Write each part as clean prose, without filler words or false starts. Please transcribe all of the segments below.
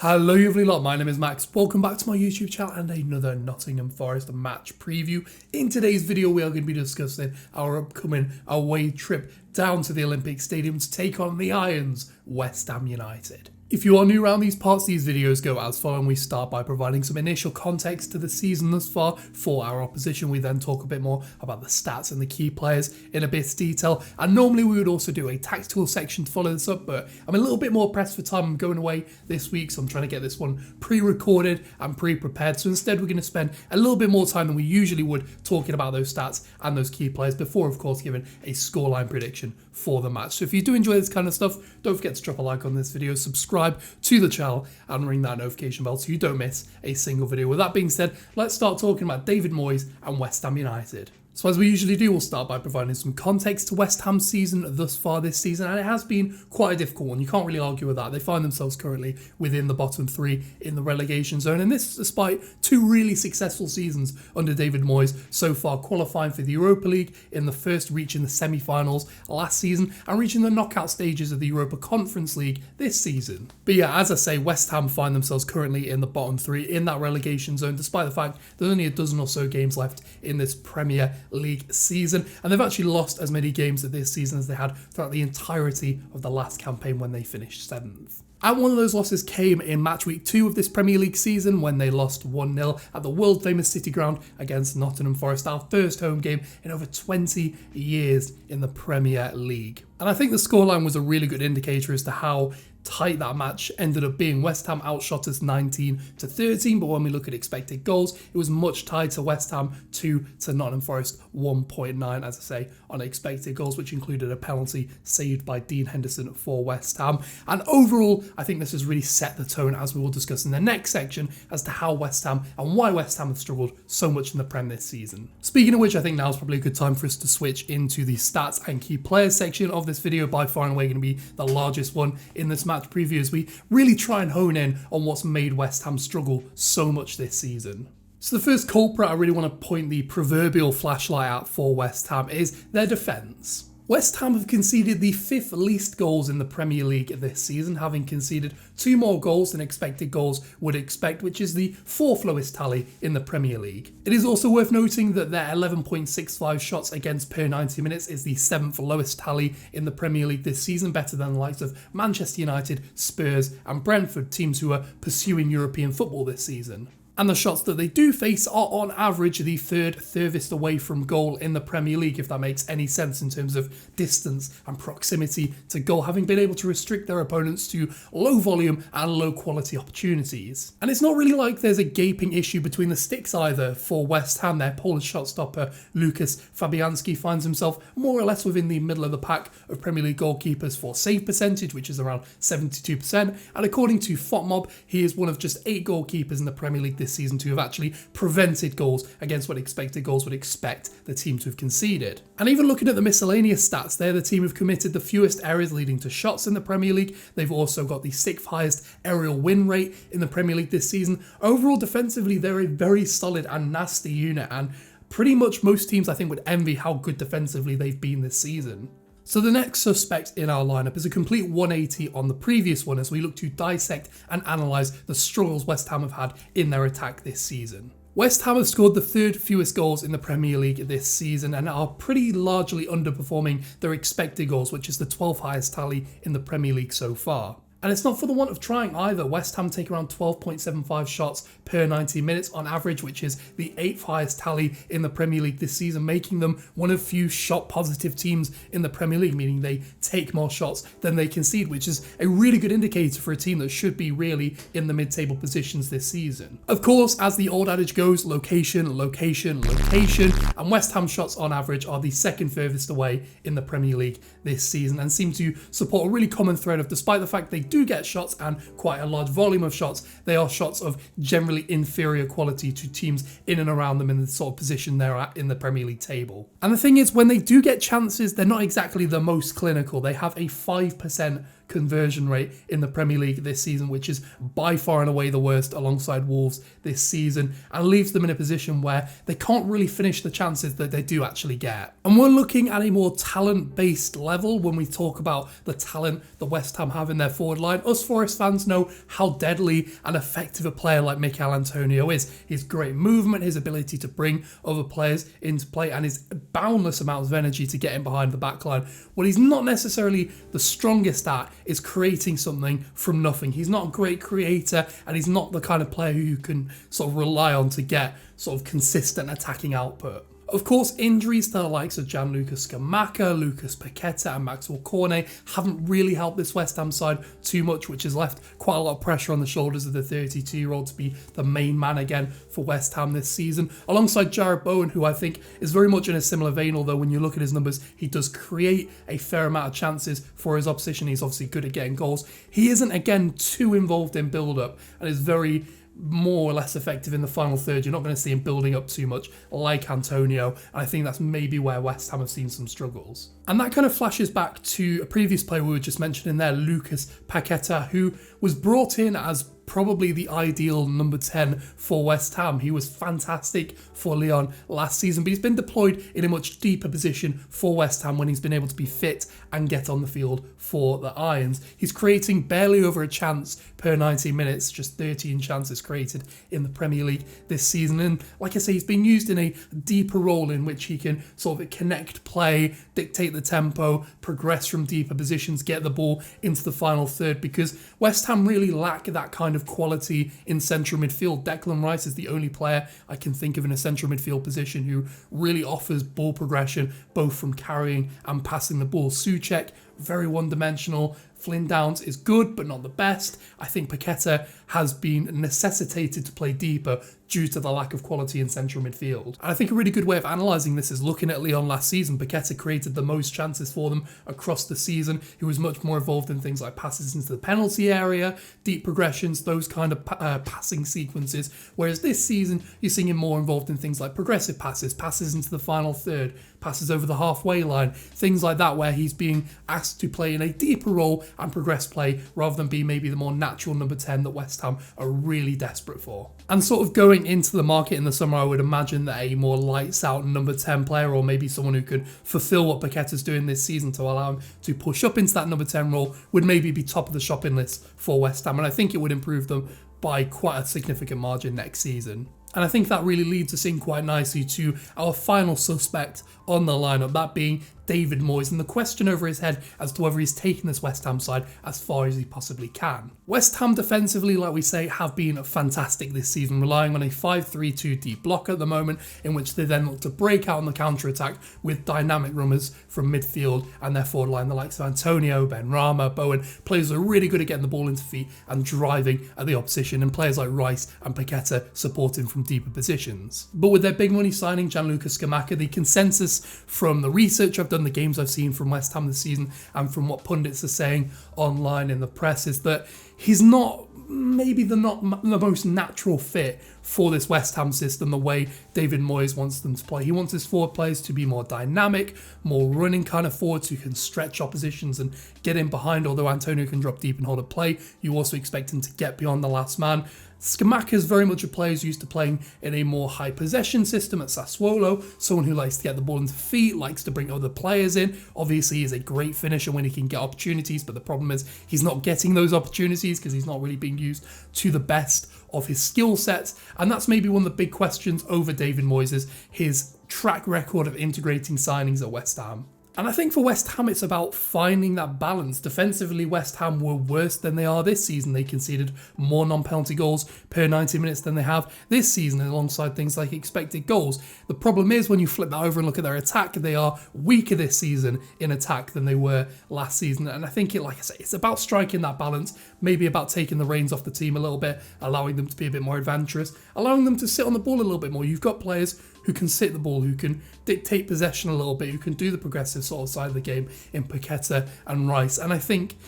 Hello you lovely lot, my name is Max, welcome back to my YouTube channel and another Nottingham Forest match preview. In today's video we are going to be discussing our upcoming away trip down to the Olympic Stadium to take on the Irons, West Ham United. If you are new around these parts, these videos go as follows. We start by providing some initial context to the season thus far for our opposition. We then talk a bit more about the stats and the key players in a bit of detail. And normally we would also do a tactical section to follow this up, but I'm a little bit more pressed for time. I'm going away this week, so I'm trying to get this one pre-recorded and pre-prepared. So instead we're going to spend a little bit more time than we usually would talking about those stats and those key players before, of course, giving a scoreline prediction for the match. So if you do enjoy this kind of stuff, don't forget to drop a like on this video, subscribe to the channel and ring that notification bell so you don't miss a single video. With that being said, let's start talking about David Moyes and West Ham United. So as we usually do, we'll start by providing some context to West Ham's season thus far this season, and it has been quite a difficult one. You can't really argue with that. They find themselves currently within the bottom three in the relegation zone, and this despite two really successful seasons under David Moyes so far, qualifying for the Europa League in the first, reaching the semi-finals last season, and reaching the knockout stages of the Europa Conference League this season. But yeah, as I say, West Ham find themselves currently in the bottom three in that relegation zone, despite the fact there's only a dozen or so games left in this Premier League season, and they've actually lost as many games this season as they had throughout the entirety of the last campaign when they finished 7th. And one of those losses came in match week 2 of this Premier League season when they lost 1-0 at the world famous City Ground against Nottingham Forest, our first home game in over 20 years in the Premier League. And I think the scoreline was a really good indicator as to how tight that match ended up being. West Ham outshot us 19-13, but when we look at expected goals, it was much tighter. West Ham 2 to Nottingham Forest 1.9, as I say, on expected goals, which included a penalty saved by Dean Henderson for West Ham. And overall, I think this has really set the tone, as we will discuss in the next section, as to how West Ham and why West Ham have struggled so much in the Prem this season. Speaking of which, I think now is probably a good time for us to switch into the stats and key players section of this video. By far and away going to be the largest one in this match preview, as we really try and hone in on what's made West Ham struggle so much this season. So the first culprit I really want to point the proverbial flashlight at for West Ham is their defence. West Ham have conceded the 5th least goals in the Premier League this season, having conceded 2 more goals than expected goals would expect, which is the 4th lowest tally in the Premier League. It is also worth noting that their 11.65 shots against per 90 minutes is the 7th lowest tally in the Premier League this season, better than the likes of Manchester United, Spurs and Brentford, teams who are pursuing European football this season. And the shots that they do face are on average the 3rd furthest away from goal in the Premier League, if that makes any sense in terms of distance and proximity to goal, having been able to restrict their opponents to low volume and low quality opportunities. And it's not really like there's a gaping issue between the sticks either for West Ham. Their Polish shot stopper Lukas Fabianski finds himself more or less within the middle of the pack of Premier League goalkeepers for save percentage, which is around 72%. And according to FOTMob, he is one of just 8 goalkeepers in the Premier League this season to have actually prevented goals against what expected goals would expect the team to have conceded. And even looking at the miscellaneous stats, they're the team who've committed the fewest errors leading to shots in the Premier League. They've also got the 6th highest aerial win rate in the Premier League this season. Overall, defensively, they're a very solid and nasty unit, and pretty much most teams I think would envy how good defensively they've been this season. So the next suspect in our lineup is a complete 180 on the previous one, as we look to dissect and analyse the struggles West Ham have had in their attack this season. West Ham have scored the 3rd fewest goals in the Premier League this season and are pretty largely underperforming their expected goals, which is the 12th highest tally in the Premier League so far. And it's not for the want of trying either. West Ham take around 12.75 shots per 90 minutes on average, which is the 8th highest tally in the Premier League this season, making them one of few shot positive teams in the Premier League, meaning they take more shots than they concede, which is a really good indicator for a team that should be really in the mid-table positions this season. Of course, as the old adage goes, location, location, location, and West Ham shots on average are the 2nd furthest away in the Premier League this season, and seem to support a really common thread of, despite the fact they do get shots and quite a large volume of shots, they are shots of generally inferior quality to teams in and around them in the sort of position they're at in the Premier League table. And the thing is, when they do get chances, they're not exactly the most clinical. They have a 5% conversion rate in the Premier League this season, which is by far and away the worst alongside Wolves this season, and leaves them in a position where they can't really finish the chances that they do actually get. And we're looking at a more talent-based level when we talk about the talent that West Ham have in their forward line. Us Forest fans know how deadly and effective a player like Mikel Antonio is. His great movement, his ability to bring other players into play, and his boundless amounts of energy to get in behind the back line. What he's not necessarily the strongest at is creating something from nothing. He's not a great creator, and he's not the kind of player who you can sort of rely on to get sort of consistent attacking output. Of course, injuries to the likes of Gianluca Scamacca, Lucas Paqueta and Maxwell Cornet haven't really helped this West Ham side too much, which has left quite a lot of pressure on the shoulders of the 32-year-old to be the main man again for West Ham this season, alongside Jarrod Bowen, who I think is very much in a similar vein, although when you look at his numbers, he does create a fair amount of chances for his opposition. He's obviously good at getting goals. He isn't, again, too involved in build-up and is very more or less effective in the final third. You're not going to see him building up too much like Antonio, and I think that's maybe where West Ham have seen some struggles. And that kind of flashes back to a previous player we were just mentioning there, Lucas Paqueta, who was brought in as probably the ideal number 10 for West Ham. He was fantastic for Lyon last season, but he's been deployed in a much deeper position for West Ham when he's been able to be fit and get on the field for the Irons. He's creating barely over a chance per 90 minutes, just 13 chances created in the Premier League this season. And like I say, he's been used in a deeper role in which he can sort of connect play, dictate the tempo, progress from deeper positions, get the ball into the final third, because West Ham really lack that kind of quality in central midfield. Declan Rice is the only player I can think of in a central midfield position who really offers ball progression, both from carrying and passing the ball. Souček, very one-dimensional. Flynn Downs is good, but not the best. I think Paqueta has been necessitated to play deeper due to the lack of quality in central midfield. And I think a really good way of analysing this is looking at Lyon last season. Paqueta created the most chances for them across the season. He was much more involved in things like passes into the penalty area, deep progressions, those kind of passing sequences. Whereas this season, you're seeing him more involved in things like progressive passes, passes into the final third, passes over the halfway line, things like that, where he's being asked to play in a deeper role and progress play rather than be maybe the more natural number 10 that West Ham are really desperate for. And sort of going into the market in the summer, I would imagine that a more lights out number 10 player, or maybe someone who could fulfill what Paqueta's doing this season to allow him to push up into that number 10 role, would maybe be top of the shopping list for West Ham. And I think it would improve them by quite a significant margin next season. And I think that really leads us in quite nicely to our final suspect on the lineup, that being David Moyes, and the question over his head as to whether he's taken this West Ham side as far as he possibly can. West Ham defensively, like we say, have been fantastic this season, relying on a 5-3-2 deep block at the moment, in which they then look to break out on the counter-attack with dynamic runners from midfield and their forward line, the likes of Antonio, Benrahma, Bowen, players who are really good at getting the ball into feet and driving at the opposition, and players like Rice and Paqueta supporting from deeper positions. But with their big money signing, Gianluca Scamacca, the consensus from the research I've done, the games I've seen from West Ham this season, and from what pundits are saying online in the press, is that he's not maybe the most natural fit for this West Ham system the way David Moyes wants them to play. He wants his forward players to be more dynamic, more running kind of forwards who can stretch oppositions and get in behind. Although Antonio can drop deep and hold a play, you also expect him to get beyond the last man. Scamacca is very much a player who's used to playing in a more high possession system at Sassuolo, someone who likes to get the ball into feet, likes to bring other players in. Obviously, he's a great finisher when he can get opportunities, but the problem is he's not getting those opportunities because he's not really being used to the best of his skill sets. And that's maybe one of the big questions over David Moyes, is his track record of integrating signings at West Ham. And I think for West Ham, it's about finding that balance. Defensively, West Ham were worse than they are this season. They conceded more non-penalty goals per 90 minutes than they have this season, alongside things like expected goals. The problem is, when you flip that over and look at their attack, they are weaker this season in attack than they were last season. And I think, like I say, it's about striking that balance, maybe about taking the reins off the team a little bit, allowing them to be a bit more adventurous, allowing them to sit on the ball a little bit more. You've got players who can sit the ball, who can dictate possession a little bit, who can do the progressive sort of side of the game in Paqueta and Rice. And I think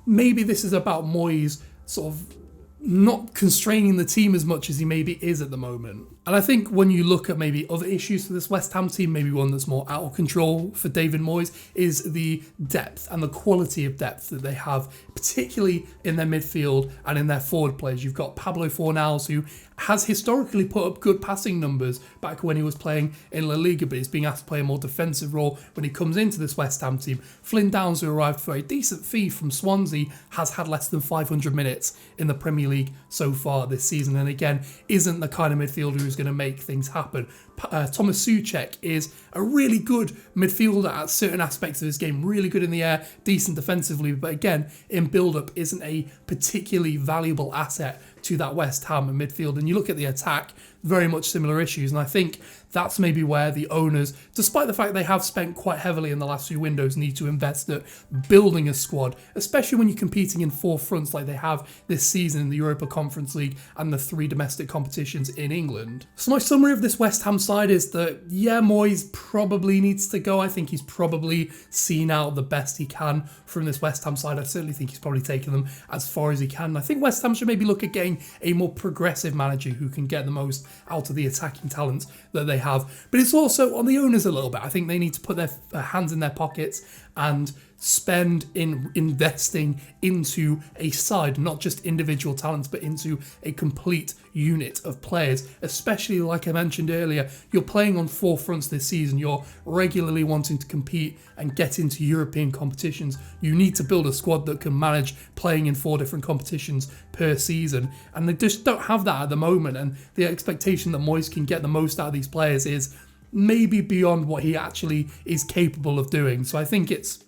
maybe this is about Moyes sort of not constraining the team as much as he maybe is at the moment. And I think when you look at maybe other issues for this West Ham team, maybe one that's more out of control for David Moyes is the depth and the quality of depth that they have, particularly in their midfield and in their forward players. You've got Pablo Fornals, who has historically put up good passing numbers back when he was playing in La Liga, but he's being asked to play a more defensive role when he comes into this West Ham team. Flynn Downs, who arrived for a decent fee from Swansea, has had less than 500 minutes in the Premier League so far this season, and again, isn't the kind of midfielder who's going to make things happen. Thomas Souček is a really good midfielder at certain aspects of his game, really good in the air, decent defensively, but again, in build-up isn't a particularly valuable asset to that West Ham midfield. And you look at the attack, very much similar issues, and I think that's maybe where the owners, despite the fact they have spent quite heavily in the last few windows, need to invest at building a squad, especially when you're competing in four fronts like they have this season in the Europa Conference League and the 3 domestic competitions in England. So my summary of this West Ham side is that, yeah, Moyes probably needs to go. I think he's probably seen out the best he can from this West Ham side. I certainly think he's probably taken them as far as he can. I think West Ham should maybe look at getting a more progressive manager who can get the most out of the attacking talents that they have. But it's also on the owners a little bit. I think they need to put their hands in their pockets and spend in investing into a side, not just individual talents, but into a complete unit of players. Especially, like I mentioned earlier, you're playing on 4 fronts this season. You're regularly wanting to compete and get into European competitions. You need to build a squad that can manage playing in 4 different competitions per season, and they just don't have that at the moment. And the expectation that Moyes can get the most out of these players is maybe beyond what he actually is capable of doing. So I think it's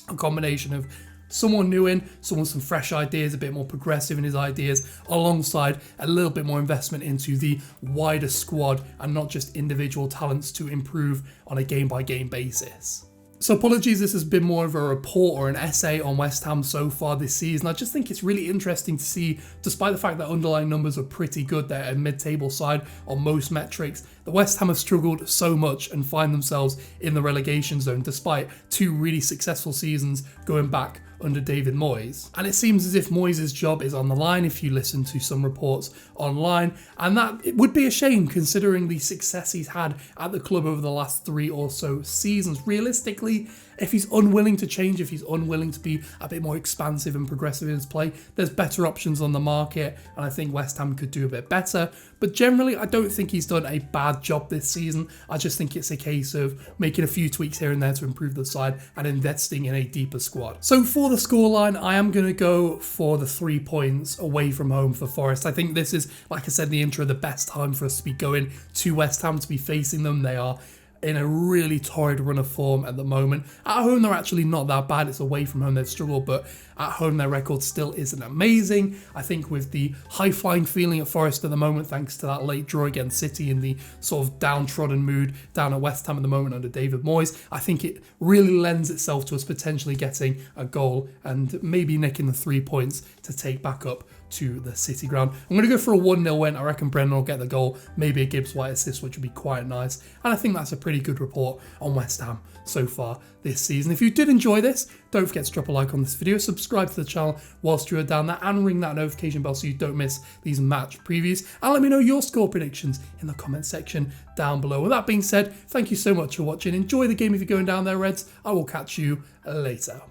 a combination of someone new in, someone with some fresh ideas, a bit more progressive in his ideas, alongside a little bit more investment into the wider squad and not just individual talents to improve on a game-by-game basis. So apologies, this has been more of a report or an essay on West Ham so far this season. I just think it's really interesting to see, despite the fact that underlying numbers are pretty good, they're a mid-table side on most metrics, the West Ham have struggled so much and find themselves in the relegation zone, despite 2 really successful seasons going back under David Moyes. And it seems as if Moyes' job is on the line if you listen to some reports online, and that it would be a shame considering the success he's had at the club over the last 3 or so seasons. Realistically, if he's unwilling to change, if he's unwilling to be a bit more expansive and progressive in his play, there's better options on the market, and I think West Ham could do a bit better. But generally, I don't think he's done a bad job this season. I just think it's a case of making a few tweaks here and there to improve the side and investing in a deeper squad. So for the scoreline, I am going to go for the 3 points away from home for Forest. I think this is, like I said in the intro, the best time for us to be going to West Ham, to be facing them. They are in a really torrid run of form at the moment. At home, they're actually not that bad. It's away from home they've struggled, but at home their record still isn't amazing. I think with the high-flying feeling at Forest at the moment, thanks to that late draw against City and the sort of downtrodden mood down at West Ham at the moment under David Moyes, I think it really lends itself to us potentially getting a goal and maybe nicking the 3 points to take back up to the City ground. I'm going to go for a 1-0 win. I reckon Brennan will get the goal, maybe a Gibbs White assist, which would be quite nice. And I think that's a pretty good report on West Ham so far this season. If you did enjoy this, don't forget to drop a like on this video, subscribe to the channel whilst you are down there, and ring that notification bell so you don't miss these match previews. And let me know your score predictions in the comment section down below. With that being said, thank you so much for watching. Enjoy the game if you're going down there, Reds. I will catch you later.